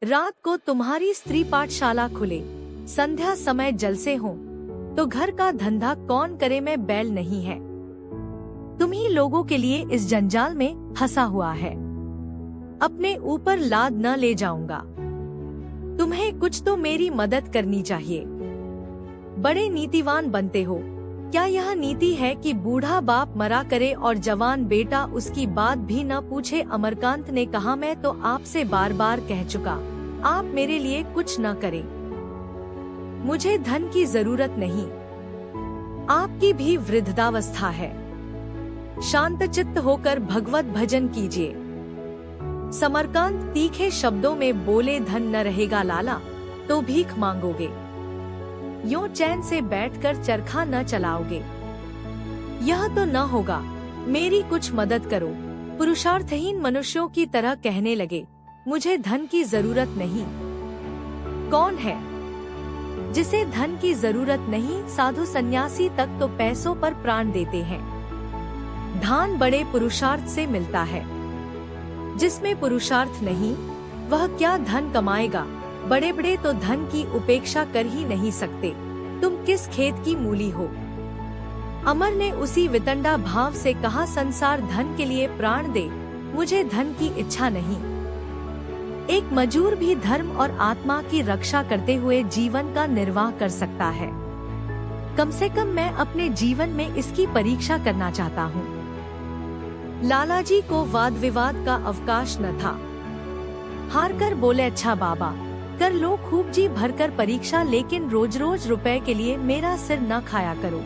रात को तुम्हारी स्त्री पाठशाला खुले, संध्या समय जलसे हो, तो घर का धंधा कौन करे में बैल नहीं है। तुम्ही लोगों के लिए इस जंजाल में फंसा हुआ है। अपने ऊपर लाद न ले जाऊंगा। तुम्हें कुछ तो मेरी मदद करनी चाहिए। बड़े नीतिवान बनते हो। क्या यह नीति है कि बूढ़ा बाप मरा करे और जवान बेटा उसकी बात भी न पूछे? अमरकांत ने कहा, मैं तो आपसे बार बार कह चुका, आप मेरे लिए कुछ न करें। मुझे धन की जरूरत नहीं। आपकी भी वृद्धावस्था है। शांतचित्त होकर भगवत भजन कीजिए। समरकांत तीखे शब्दों में बोले, धन न रहेगा लाला तो भीख मांगोगे। यूं चैन से बैठकर चरखा न चलाओगे। यह तो न होगा। मेरी कुछ मदद करो। पुरुषार्थहीन मनुष्यों की तरह कहने लगे, मुझे धन की जरूरत नहीं। कौन है जिसे धन की जरूरत नहीं? साधु सन्यासी तक तो पैसों पर प्राण देते हैं। धान बड़े पुरुषार्थ से मिलता है। जिसमें पुरुषार्थ नहीं, वह क्या धन कमाएगा? बड़े बड़े तो धन की उपेक्षा कर ही नहीं सकते। तुम किस खेत की मूली हो? अमर ने उसी वितंडा भाव से कहा, संसार धन के लिए प्राण दे, मुझे धन की इच्छा नहीं। एक मजूर भी धर्म और आत्मा की रक्षा करते हुए जीवन का निर्वाह कर सकता है। कम से कम मैं अपने जीवन में इसकी परीक्षा करना चाहता हूँ। लालाजी को वाद विवाद का अवकाश न था। हारकर बोले, अच्छा बाबा, कर लो खूब जी भरकर परीक्षा, लेकिन रोज रोज रुपए के लिए मेरा सिर न खाया करो।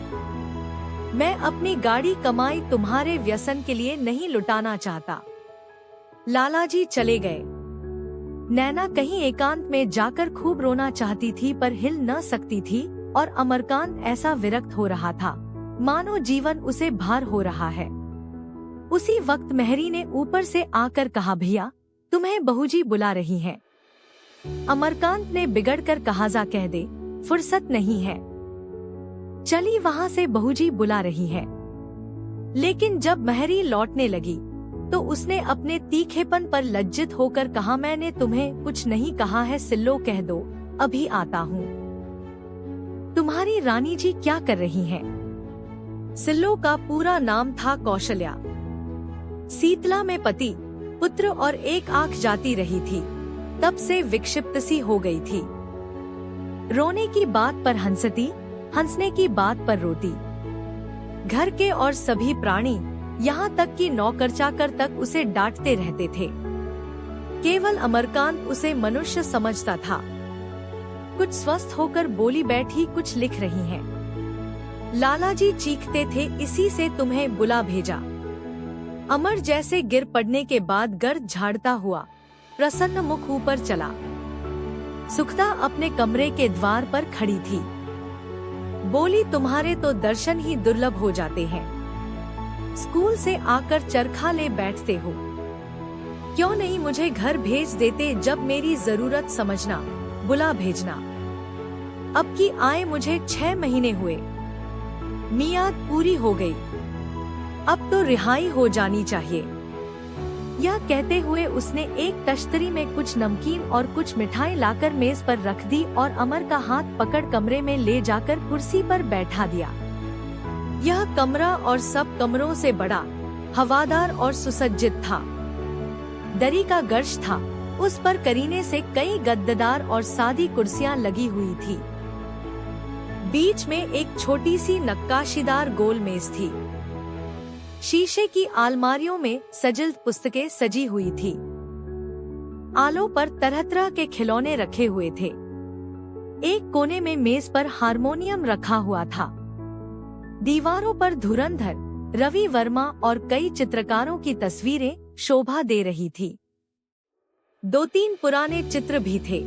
मैं अपनी गाड़ी कमाई तुम्हारे व्यसन के लिए नहीं लुटाना चाहता। लालाजी चले गए। नैना कहीं एकांत में जाकर खूब रोना चाहती थी, पर हिल न सकती थी, और अमरकांत ऐसा विरक्त हो रहा था मानो जीवन उसे भार हो रहा है। उसी वक्त मेहरी ने ऊपर से आकर कहा, भैया तुम्हें बहूजी बुला रही हैं। अमरकांत ने बिगड़कर कहा, जा कह दे, फुर्सत नहीं है। चली वहाँ से, बहूजी बुला रही है। लेकिन जब मेहरी लौटने लगी तो उसने अपने तीखेपन पर लज्जित होकर कहा, मैंने तुम्हें कुछ नहीं कहा है, सिल्लो कह दो, अभी आता हूँ। तुम्हारी रानी जी क्या कर रही हैं? सिल्लो का पूरा नाम था कौशल्या। शीतला में पति, पुत्र और एक आंख जाती रही थी। तब से विक्षिप्त सी हो गई थी। रोने की बात पर हंसती, हंसने की बात पर रोती। घर के और सभी प्राणी, यहाँ तक कि नौकर चाकर तक उसे डांटते रहते थे। केवल अमरकांत उसे मनुष्य समझता था। कुछ स्वस्थ होकर बोली, बैठी कुछ लिख रही हैं। लालाजी चीखते थे, इसी से तुम्हें बुला भेजा। अमर जैसे गिर पड़ने के बाद गर्द झाड़ता हुआ प्रसन्न मुख ऊपर चला। सुखदा अपने कमरे के द्वार पर खड़ी थी। बोली, तुम्हारे तो दर्शन ही दुर्लभ हो जाते हैं। स्कूल से आकर चरखा ले बैठते हो। क्यों नहीं मुझे घर भेज देते? जब मेरी जरूरत समझना, बुला भेजना। अब की आए मुझे 6 महीने हुए। मियाद पूरी हो गई। अब तो रिहाई हो जानी चाहिए। यह कहते हुए उसने एक तश्तरी में कुछ नमकीन और कुछ मिठाई लाकर मेज पर रख दी और अमर का हाथ पकड़ कमरे में ले जाकर कुर्सी पर बैठा दिया। यह कमरा और सब कमरों से बड़ा, हवादार और सुसज्जित था। दरी का गर्श था। उस पर करीने से कई गद्देदार और सादी कुर्सियां लगी हुई थी। बीच में एक छोटी सी नक्काशीदार गोल मेज थी। शीशे की अलमारियों में सजिल्द पुस्तकें सजी हुई थी। आलों पर तरह तरह के खिलौने रखे हुए थे। एक कोने में मेज पर हारमोनियम रखा हुआ था। दीवारों पर धुरंधर, रवि वर्मा और कई चित्रकारों की तस्वीरें शोभा दे रही थी। 2-3 पुराने चित्र भी थे।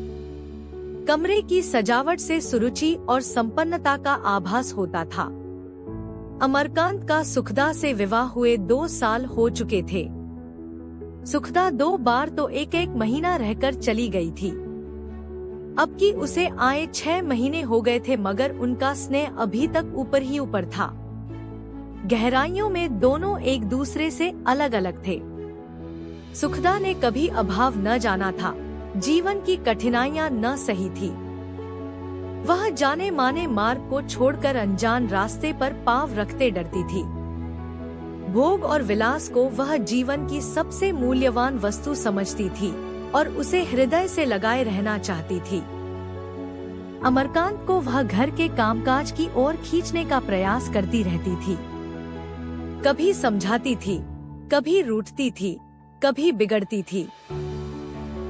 कमरे की सजावट से सुरुचि और संपन्नता का आभास होता था। अमरकांत का सुखदा से विवाह हुए 2 साल हो चुके थे। सुखदा 2 बार तो एक महीना रहकर चली गई थी। अब की उसे आए 6 महीने हो गए थे, मगर उनका स्नेह अभी तक ऊपर ही ऊपर था। गहराइयों में दोनों एक दूसरे से अलग अलग थे। सुखदा ने कभी अभाव न जाना था, जीवन की कठिनाइयां न सही थी। वह जाने माने मार्ग को छोड़कर अनजान रास्ते पर पाँव रखते डरती थी। भोग और विलास को वह जीवन की सबसे मूल्यवान वस्तु समझती थी और उसे हृदय से लगाए रहना चाहती थी। अमरकांत को वह घर के कामकाज की ओर खींचने का प्रयास करती रहती थी। कभी समझाती थी, कभी रूठती थी, कभी बिगड़ती थी।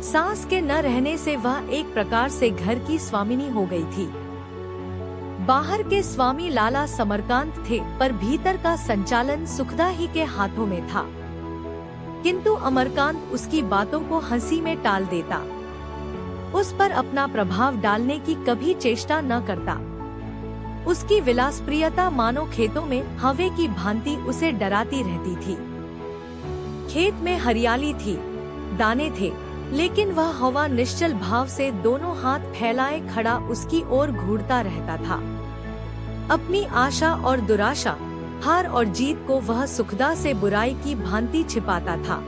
सास के न रहने से वह एक प्रकार से घर की स्वामिनी हो गई थी। बाहर के स्वामी लाला समरकांत थे, पर भीतर का संचालन सुखदा ही के हाथों में था। किंतु अमरकांत उसकी बातों को हंसी में टाल देता, उस पर अपना प्रभाव डालने की कभी चेष्टा न करता। उसकी विलासप्रियता मानो खेतों में हवा की भांति उसे डराती रहती थी। खेत में हरियाली थी, दाने थे, लेकिन वह हवा निश्चल भाव से दोनों हाथ फैलाए खड़ा उसकी ओर घूरता रहता था। अपनी आशा और दुराशा, हार और जीत को वह सुखदा से बुराई की भांति छिपाता था।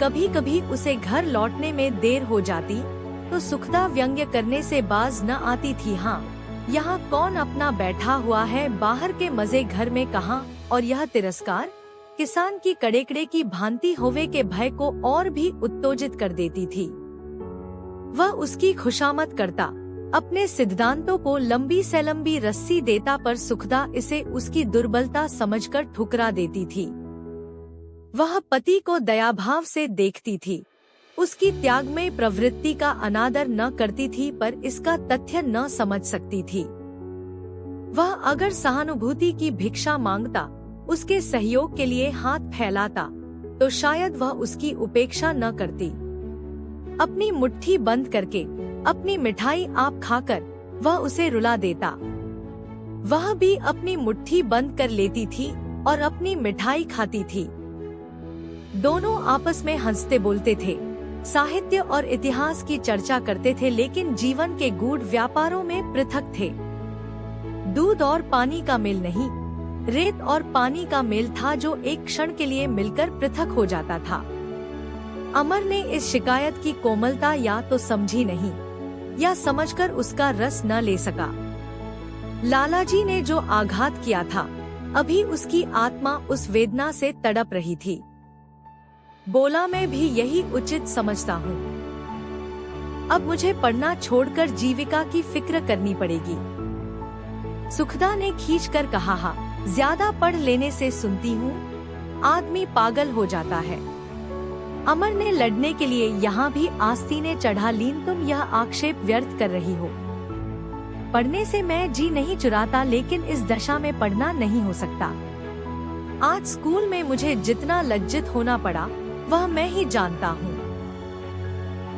कभी कभी उसे घर लौटने में देर हो जाती तो सुखदा व्यंग्य करने से बाज न आती थी। हाँ, यहाँ कौन अपना बैठा हुआ है, बाहर के मजे घर में कहाँ। और यह तिरस्कार किसान की कड़ेकड़े की भांति होवे के भय को और भी उत्तेजित कर देती थी। वह उसकी खुशामद करता, अपने सिद्धांतों को लंबी से लंबी रस्सी देता, पर सुखदा इसे उसकी दुर्बलता समझकर ठुकरा देती थी। वह पति को दयाभाव से देखती थी, उसकी त्यागमय प्रवृत्ति का अनादर न करती थी, पर इसका तथ्य न समझ सकती थी। वह अगर सहानुभूति की भिक्षा मांगता, उसके सहयोग के लिए हाथ फैलाता, तो शायद वह उसकी उपेक्षा न करती। अपनी मुट्ठी बंद करके, अपनी मिठाई आप खाकर वह उसे रुला देता। वह भी अपनी मुट्ठी बंद कर लेती थी और अपनी मिठाई खाती थी। दोनों आपस में हंसते बोलते थे, साहित्य और इतिहास की चर्चा करते थे, लेकिन जीवन के गूढ़ व्यापारों में पृथक थे। दूध और पानी का मेल नहीं, रेत और पानी का मेल था, जो एक क्षण के लिए मिलकर पृथक हो जाता था। अमर ने इस शिकायत की कोमलता या तो समझी नहीं, या समझकर उसका रस न ले सका। लालाजी ने जो आघात किया था, अभी उसकी आत्मा उस वेदना से तड़प रही थी। बोला, मैं भी यही उचित समझता हूँ। अब मुझे पढ़ना छोड़कर जीविका की फिक्र करनी पड़ेगी। सुखदा ने खींचकर कहा, हाँ, ज्यादा पढ़ लेने से, सुनती हूँ, आदमी पागल हो जाता है। अमर ने लड़ने के लिए यहाँ भी आस्तीनें चढ़ा लीन, तुम यह आक्षेप व्यर्थ कर रही हो। पढ़ने से मैं जी नहीं चुराता, लेकिन इस दशा में पढ़ना नहीं हो सकता। आज स्कूल में मुझे जितना लज्जित होना पड़ा, वह मैं ही जानता हूँ।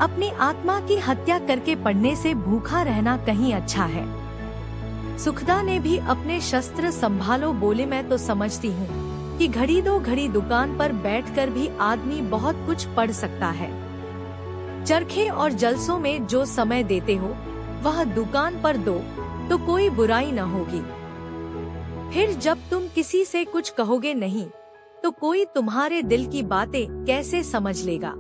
अपनी आत्मा की हत्या करके पढ़ने से भूखा रहना कहीं अच्छा है। सुखदा ने भी अपने शस्त्र संभालो, बोले, मैं तो समझती हूँ कि घड़ी दो घड़ी दुकान पर बैठकर भी आदमी बहुत कुछ पढ़ सकता है। चरखे और जलसों में जो समय देते हो, वह दुकान पर दो तो कोई बुराई न होगी। फिर जब तुम किसी से कुछ कहोगे नहीं, तो कोई तुम्हारे दिल की बातें कैसे समझ लेगा।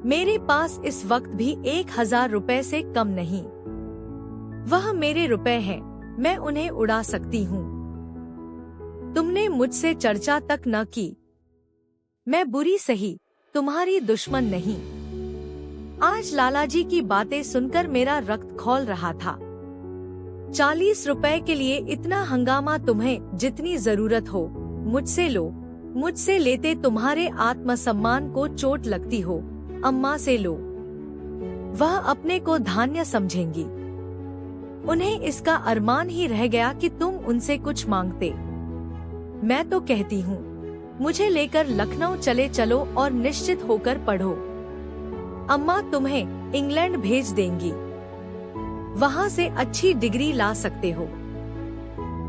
मेरे पास इस वक्त भी 1000 रुपए से कम नहीं। वह मेरे रुपए हैं, मैं उन्हें उड़ा सकती हूँ। तुमने मुझसे चर्चा तक न की। मैं बुरी सही, तुम्हारी दुश्मन नहीं। आज लालाजी की बातें सुनकर मेरा रक्त खौल रहा था। 40 रुपए के लिए इतना हंगामा, तुम्हें जितनी जरूरत हो मुझसे लो। मुझसे लेते तुम्हारे आत्मसम्मान को चोट लगती हो, अम्मा से लो। वह अपने को धान्य समझेंगी। उन्हें इसका अरमान ही रह गया कि तुम उनसे कुछ मांगते। मैं तो कहती हूँ, मुझे लेकर लखनऊ चले चलो और निश्चित होकर पढ़ो। अम्मा तुम्हें इंग्लैंड भेज देंगी, वहाँ से अच्छी डिग्री ला सकते हो।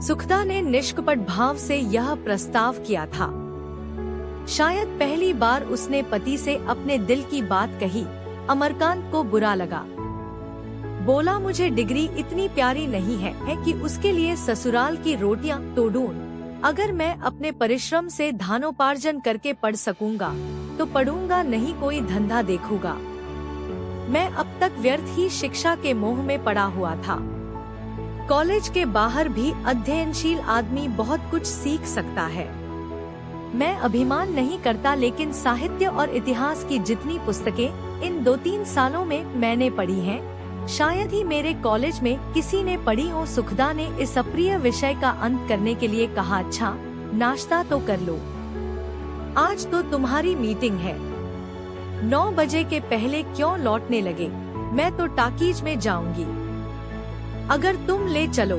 सुखदा ने निष्कपट भाव से यह प्रस्ताव किया था। शायद पहली बार उसने पति से अपने दिल की बात कही। अमरकांत को बुरा लगा। बोला, मुझे डिग्री इतनी प्यारी नहीं है कि उसके लिए ससुराल की रोटियां तोड़ूं। अगर मैं अपने परिश्रम से धनोपार्जन करके पढ़ सकूंगा तो पढ़ूंगा, नहीं कोई धंधा देखूंगा। मैं अब तक व्यर्थ ही शिक्षा के मोह में पड़ा हुआ था। कॉलेज के बाहर भी अध्ययनशील आदमी बहुत कुछ सीख सकता है। मैं अभिमान नहीं करता, लेकिन साहित्य और इतिहास की जितनी पुस्तकें इन 2-3 सालों में मैंने पढ़ी हैं, शायद ही मेरे कॉलेज में किसी ने पढ़ी हो। सुखदा ने इस अप्रिय विषय का अंत करने के लिए कहा, अच्छा नाश्ता तो कर लो, आज तो तुम्हारी मीटिंग है। 9 बजे के पहले क्यों लौटने लगे? मैं तो टाकीज में जाऊंगी। अगर तुम ले चलो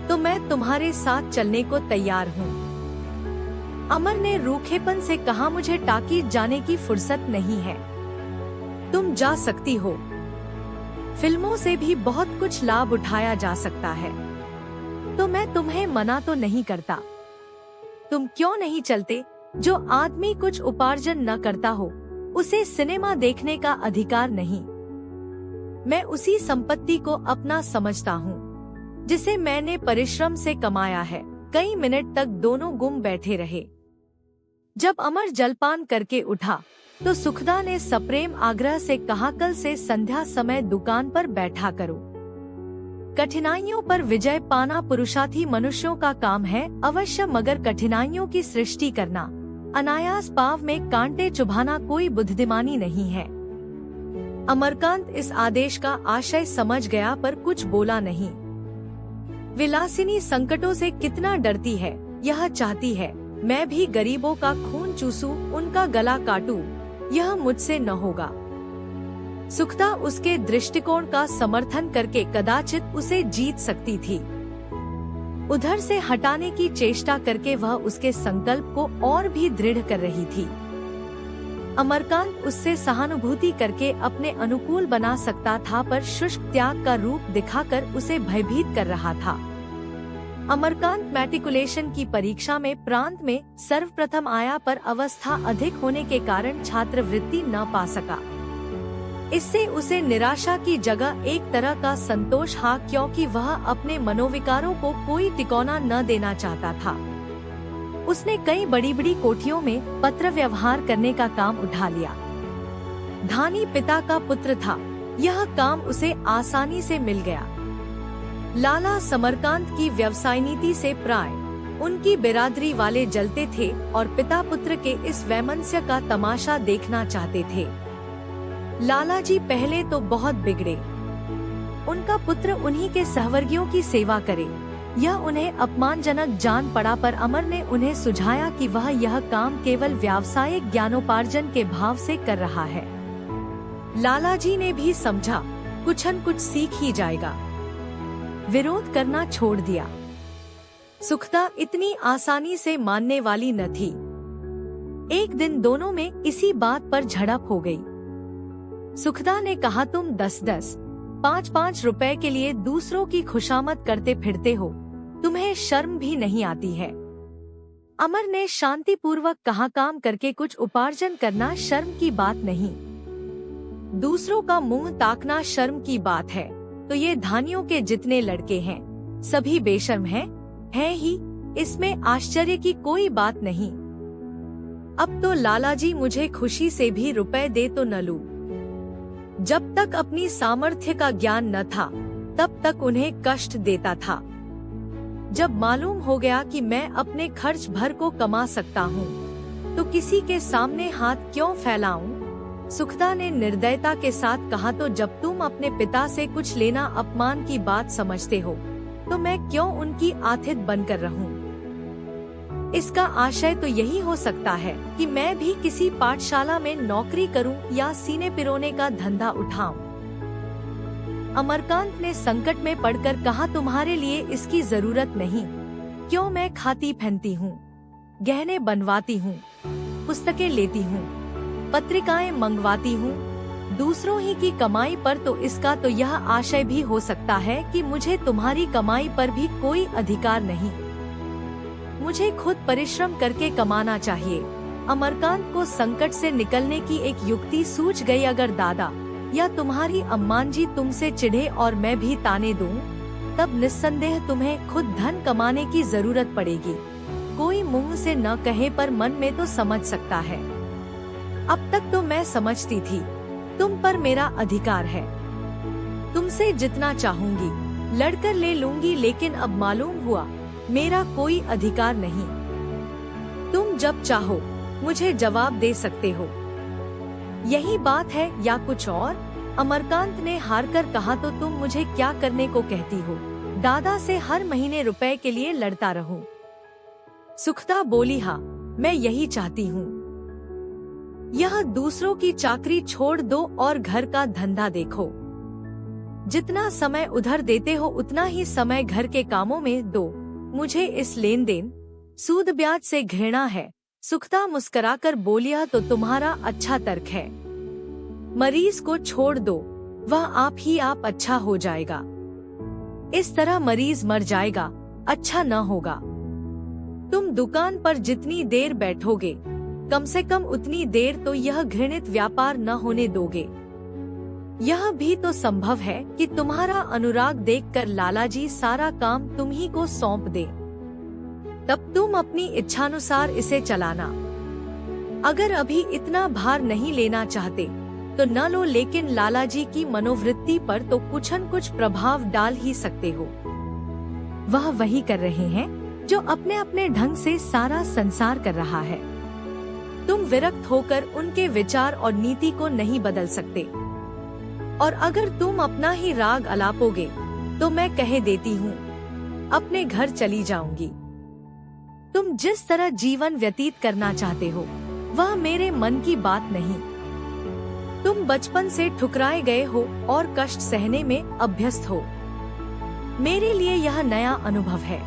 तो मैं तुम्हारे साथ चलने को तैयार हूँ। अमर ने रूखेपन से कहा, मुझे टाकीज जाने की फुर्सत नहीं है, तुम जा सकती हो। फिल्मों से भी बहुत कुछ लाभ उठाया जा सकता है, तो मैं तुम्हें मना तो नहीं करता। तुम क्यों नहीं चलते? जो आदमी कुछ उपार्जन न करता हो उसे सिनेमा देखने का अधिकार नहीं। मैं उसी संपत्ति को अपना समझता हूँ जिसे मैंने परिश्रम से कमाया है। कई मिनट तक दोनों गुम बैठे रहे। जब अमर जलपान करके उठा तो सुखदा ने सप्रेम आग्रह से कहा, कल से संध्या समय दुकान पर बैठा करो। कठिनाइयों पर विजय पाना पुरुषार्थी मनुष्यों का काम है अवश्य, मगर कठिनाइयों की सृष्टि करना, अनायास पाव में कांटे चुभाना कोई बुद्धिमानी नहीं है। अमरकांत इस आदेश का आशय समझ गया पर कुछ बोला नहीं। विलासिनी संकटों से कितना डरती है, यह चाहती है मैं भी गरीबों का खून चूसूं, उनका गला काटूं, यह मुझसे न होगा। सुखदा उसके दृष्टिकोण का समर्थन करके कदाचित उसे जीत सकती थी। उधर से हटाने की चेष्टा करके वह उसके संकल्प को और भी दृढ़ कर रही थी। अमरकांत उससे सहानुभूति करके अपने अनुकूल बना सकता था, पर शुष्क त्याग का रूप दिखाकर उसे भयभीत कर रहा था। अमरकांत मैट्रिकुलेशन की परीक्षा में प्रांत में सर्वप्रथम आया, पर अवस्था अधिक होने के कारण छात्रवृत्ति न पा सका। इससे उसे निराशा की जगह एक तरह का संतोष हा, क्योंकि वह अपने मनोविकारों को कोई तिकोना न देना चाहता था। उसने कई बड़ी बड़ी कोठियों में पत्र व्यवहार करने का काम उठा लिया। धानी पिता का पुत्र था, यह काम उसे आसानी से मिल गया। लाला समरकांत की व्यवसाय नीति से प्राय उनकी बिरादरी वाले जलते थे और पिता पुत्र के इस वैमनस्य का तमाशा देखना चाहते थे। लालाजी पहले तो बहुत बिगड़े। उनका पुत्र उन्हीं के सहवर्गियों की सेवा करे, यह उन्हें अपमानजनक जान पड़ा, पर अमर ने उन्हें सुझाया कि वह यह काम केवल व्यावसायिक ज्ञानोपार्जन के भाव से कर रहा है। लालाजी ने भी समझा कुछ न कुछ सीख ही जाएगा। विरोध करना छोड़ दिया। सुखदा इतनी आसानी से मानने वाली न थी। एक दिन दोनों में इसी बात पर झड़प हो गई। सुखदा ने कहा, तुम 10-10, 5-5 रुपए के लिए दूसरों की खुशामद करते फिरते हो, तुम्हें शर्म भी नहीं आती है। अमर ने शांतिपूर्वक कहा, काम करके कुछ उपार्जन करना शर्म की बात नहीं, दूसरों का मुंह ताकना शर्म की बात है। तो ये धानियों के जितने लड़के हैं सभी बेशर्म हैं ही, इसमें आश्चर्य की कोई बात नहीं। अब तो लालाजी मुझे खुशी से भी रुपए दे तो न लूं। जब तक अपनी सामर्थ्य का ज्ञान न था तब तक उन्हें कष्ट देता था। जब मालूम हो गया कि मैं अपने खर्च भर को कमा सकता हूँ तो किसी के सामने हाथ क्यों फैलाऊं? सुखदा ने निर्दयता के साथ कहा, तो जब तुम अपने पिता से कुछ लेना अपमान की बात समझते हो तो मैं क्यों उनकी आतिथ बनकर रहूं? इसका आशय तो यही हो सकता है कि मैं भी किसी पाठशाला में नौकरी करूं या सीने पिरोने का धंधा उठाऊं। अमरकांत ने संकट में पड़कर कहा, तुम्हारे लिए इसकी जरूरत नहीं। क्यों, मैं खाती पहनती हूँ, गहने बनवाती हूँ, पुस्तकें लेती हूँ, पत्रिकाएं मंगवाती हूँ, दूसरों ही की कमाई पर। तो इसका तो यह आशय भी हो सकता है कि मुझे तुम्हारी कमाई पर भी कोई अधिकार नहीं, मुझे खुद परिश्रम करके कमाना चाहिए। अमरकांत को संकट से निकलने की एक युक्ति सूझ गई। अगर दादा या तुम्हारी अम्मान जी तुमसे चिढ़े और मैं भी ताने दूं, तब निस्संदेह तुम्हें खुद धन कमाने की जरूरत पड़ेगी। कोई मुंह से न कहे पर मन में तो समझ सकता है। अब तक तो मैं समझती थी तुम पर मेरा अधिकार है। तुमसे जितना चाहूंगी लड़कर ले लूंगी, लेकिन अब मालूम हुआ मेरा कोई अधिकार नहीं। तुम जब चाहो मुझे जवाब दे सकते हो। यही बात है या कुछ और? अमरकांत ने हार कर कहा। तो तुम मुझे क्या करने को कहती हो? दादा से हर महीने रुपए के लिए लड़ता रहूं? सुखदा बोली, हाँ, मैं यही चाहती हूँ। यह दूसरों की चाकरी छोड़ दो और घर का धंधा देखो। जितना समय उधर देते हो उतना ही समय घर के कामों में दो। मुझे इस लेन देन सूद ब्याज से घृणा है। सुखदा मुस्कुराकर बोलिया, तो तुम्हारा अच्छा तर्क है। मरीज को छोड़ दो, वह आप अच्छा हो जाएगा। इस तरह मरीज मर जाएगा, अच्छा न होगा। तुम दुकान पर जितनी देर बैठोगे कम से कम उतनी देर तो यह घृणित व्यापार न होने दोगे। यह भी तो संभव है कि तुम्हारा अनुराग देखकर लालाजी सारा काम तुम ही को सौंप दे। तब तुम अपनी इच्छानुसार इसे चलाना। अगर अभी इतना भार नहीं लेना चाहते तो न लो, लेकिन लालाजी की मनोवृत्ति पर तो कुछ न कुछ प्रभाव डाल ही सकते हो। वह वही कर रहे हैं जो अपने अपने ढंग से सारा संसार कर रहा है। तुम विरक्त होकर उनके विचार और नीति को नहीं बदल सकते। और अगर तुम अपना ही राग अलापोगे तो मैं कह देती हूँ, अपने घर चली जाऊंगी। तुम जिस तरह जीवन व्यतीत करना चाहते हो वह मेरे मन की बात नहीं। तुम बचपन से ठुकराए गए हो और कष्ट सहने में अभ्यस्त हो। मेरे लिए यह नया अनुभव है।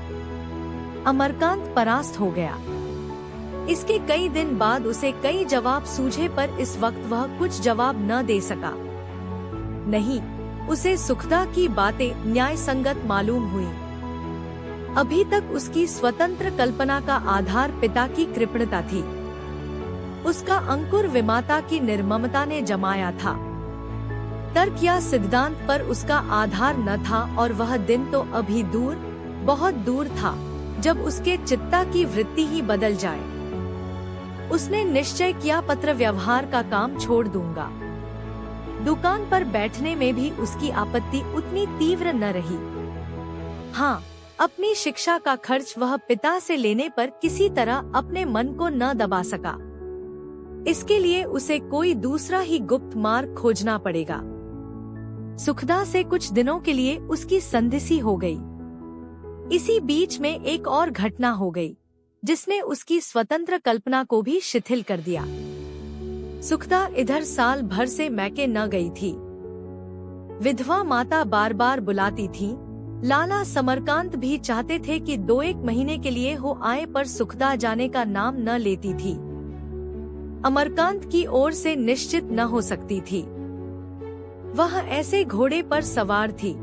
अमरकांत परास्त हो गया। इसके कई दिन बाद उसे कई जवाब सूझे, पर इस वक्त वह कुछ जवाब न दे सका। नहीं, उसे सुखदा की बातें न्याय संगत मालूम हुई। अभी तक उसकी स्वतंत्र कल्पना का आधार पिता की कृपणता थी। उसका अंकुर विमाता की निर्ममता ने जमाया था। तर्क या सिद्धांत पर उसका आधार न था, और वह दिन तो अभी दूर, बहुत दूर था जब उसके चित्ता की वृत्ति ही बदल जाए। उसने निश्चय किया, पत्र व्यवहार का काम छोड़ दूंगा। दुकान पर बैठने में भी उसकी आपत्ति उतनी तीव्र न रही। हाँ, अपनी शिक्षा का खर्च वह पिता से लेने पर किसी तरह अपने मन को न दबा सका। इसके लिए उसे कोई दूसरा ही गुप्त मार्ग खोजना पड़ेगा। सुखदा से कुछ दिनों के लिए उसकी संधिसी हो गई। इसी बीच में एक और घटना हो गई जिसने उसकी स्वतंत्र कल्पना को भी शिथिल कर दिया। सुखदा इधर साल भर से मैके न गई थी। विधवा माता बार बार बुलाती थी। लाला समरकांत भी चाहते थे कि 2-1 महीने के लिए हो आए, पर सुखदा जाने का नाम न लेती थी। अमरकांत की ओर से निश्चित न हो सकती थी। वह ऐसे घोड़े पर सवार थी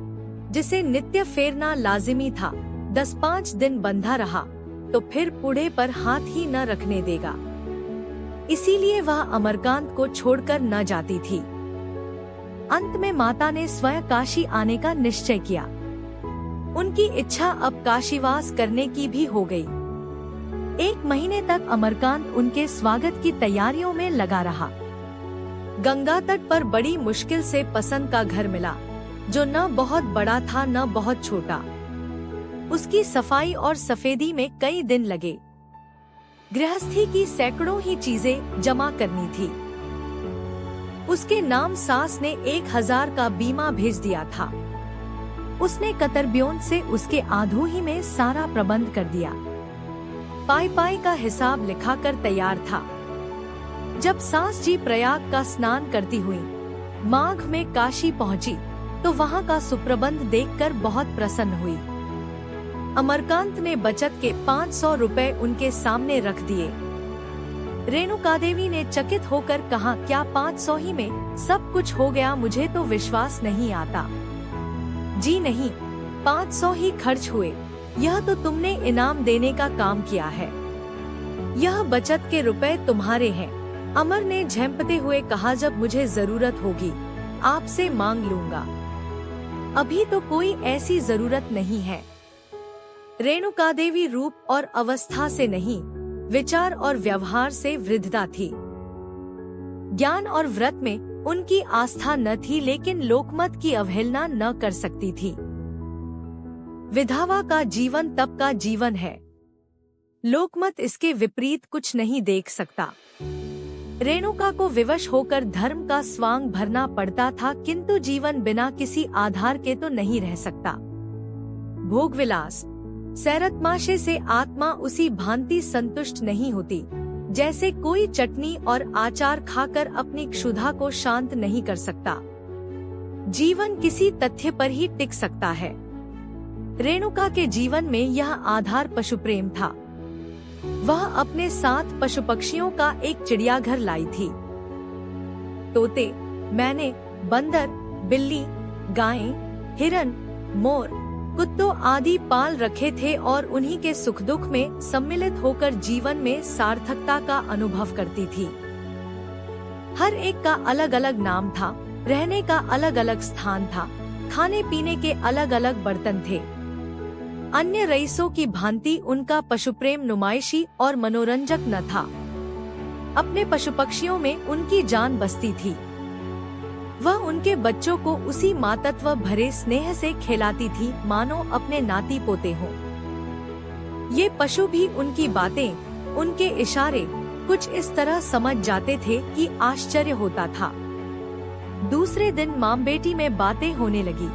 जिसे नित्य फेरना लाजिमी था। 10-5 दिन बंधा रहा तो फिर पुढ़े पर हाथ ही न रखने देगा। इसीलिए वह अमरकांत को छोड़कर न जाती थी। अंत में माता ने स्वयं काशी आने का निश्चय किया। उनकी इच्छा अब काशीवास करने की भी हो गई। 1 महीने तक अमरकांत उनके स्वागत की तैयारियों में लगा रहा। गंगा तट पर बड़ी मुश्किल से पसंद का घर मिला, जो न बहुत बड़ा था न बहुत छोटा। उसकी सफाई और सफेदी में कई दिन लगे। गृहस्थी की सैकड़ों ही चीजें जमा करनी थी। उसके नाम सास ने 1000 का बीमा भेज दिया था। उसने कतरब्योन से उसके आधोही में सारा प्रबंध कर दिया। पाई का हिसाब लिखाकर तैयार था। जब सास जी प्रयाग का स्नान करती हुई माघ में काशी पहुंची तो वहां का सुप्रबंध देखकर बहुत प्रसन्न हुई। अमरकांत ने बचत के 500 रुपए उनके सामने रख दिए। रेणुका देवी ने चकित होकर कहा, क्या 500 ही में सब कुछ हो गया? मुझे तो विश्वास नहीं आता। जी नहीं, 500 ही खर्च हुए। यह तो तुमने इनाम देने का काम किया है। यह बचत के रुपए तुम्हारे हैं। अमर ने झेंपते हुए कहा, जब मुझे जरूरत होगी आपसे मांग लूंगा। अभी तो कोई ऐसी जरूरत नहीं है। रेणुका देवी रूप और अवस्था से नहीं, विचार और व्यवहार से वृद्धता थी। ज्ञान और व्रत में उनकी आस्था न थी, लेकिन लोकमत की अवहेलना न कर सकती थी। विधवा का जीवन तप का जीवन है, लोकमत इसके विपरीत कुछ नहीं देख सकता। रेणुका को विवश होकर धर्म का स्वांग भरना पड़ता था, किंतु जीवन बिना किसी आधार के तो नहीं रह सकता। भोगविलास सैरतमाशे से आत्मा उसी भांति संतुष्ट नहीं होती, जैसे कोई चटनी और आचार खाकर अपनी क्षुधा को शांत नहीं कर सकता। जीवन किसी तथ्य पर ही टिक सकता है। रेणुका के जीवन में यह आधार पशु प्रेम था। वह अपने साथ पशु पक्षियों का एक चिड़ियाघर लाई थी। तोते, मैने, बंदर, बिल्ली, गायें, हिरन, मोर, कुत्तों आदि पाल रखे थे और उन्हीं के सुख दुख में सम्मिलित होकर जीवन में सार्थकता का अनुभव करती थी। हर एक का अलग अलग नाम था, रहने का अलग अलग स्थान था, खाने पीने के अलग अलग बर्तन थे। अन्य रईसों की भांति उनका पशु प्रेम नुमाइशी और मनोरंजक न था। अपने पशु पक्षियों में उनकी जान बसती थी। वह उनके बच्चों को उसी मातत्व भरे स्नेह से खिलाती थी, मानो अपने नाती पोते हों। ये पशु भी उनकी बातें, उनके इशारे कुछ इस तरह समझ जाते थे कि आश्चर्य होता था। दूसरे दिन माँ बेटी में बातें होने लगी।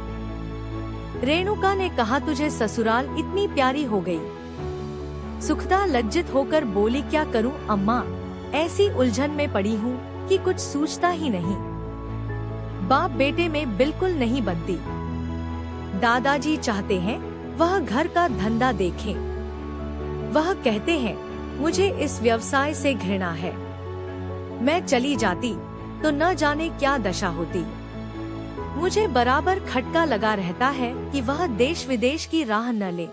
रेणुका ने कहा, तुझे ससुराल इतनी प्यारी हो गई। सुखदा लज्जित होकर बोली, क्या करूं अम्मा, ऐसी उलझन में पड़ी हूँ कि कुछ सूझता ही नहीं। बाप बेटे में बिल्कुल नहीं बनती। दादाजी चाहते हैं वह घर का धंधा देखें। वह कहते हैं मुझे इस व्यवसाय से घृणा है। मैं चली जाती तो न जाने क्या दशा होती। मुझे बराबर खटका लगा रहता है कि वह देश विदेश की राह न ले।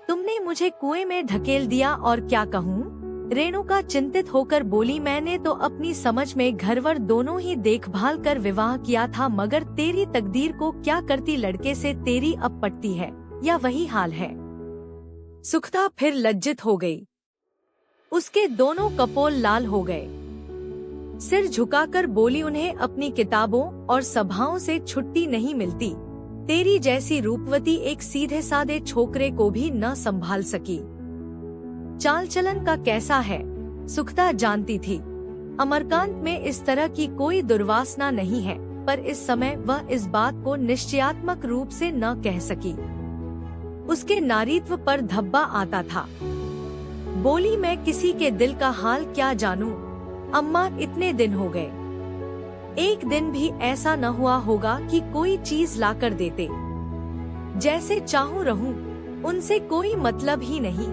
तुमने मुझे कुएं में ढकेल दिया और क्या कहूँ। रेणुका चिंतित होकर बोली, मैंने तो अपनी समझ में घरवर दोनों ही देखभाल कर विवाह किया था, मगर तेरी तकदीर को क्या करती, लड़के से तेरी अब पटती है या वही हाल है। सुखदा फिर लज्जित हो गई। उसके दोनों कपोल लाल हो गए। सिर झुकाकर बोली, उन्हें अपनी किताबों और सभाओं से छुट्टी नहीं मिलती। तेरी जैसी रूपवती एक सीधे साधे छोकरे को भी न संभाल सकी। चाल चलन का कैसा है सुखदा जानती थी। अमरकांत में इस तरह की कोई दुर्वासना नहीं है, पर इस समय वह इस बात को निश्चयात्मक रूप से न कह सकी। उसके नारीत्व पर धब्बा आता था। बोली, मैं किसी के दिल का हाल क्या जानूं अम्मा, इतने दिन हो गए, एक दिन भी ऐसा न हुआ होगा कि कोई चीज लाकर देते। जैसे चाहूं रहूं, उनसे कोई मतलब ही नहीं।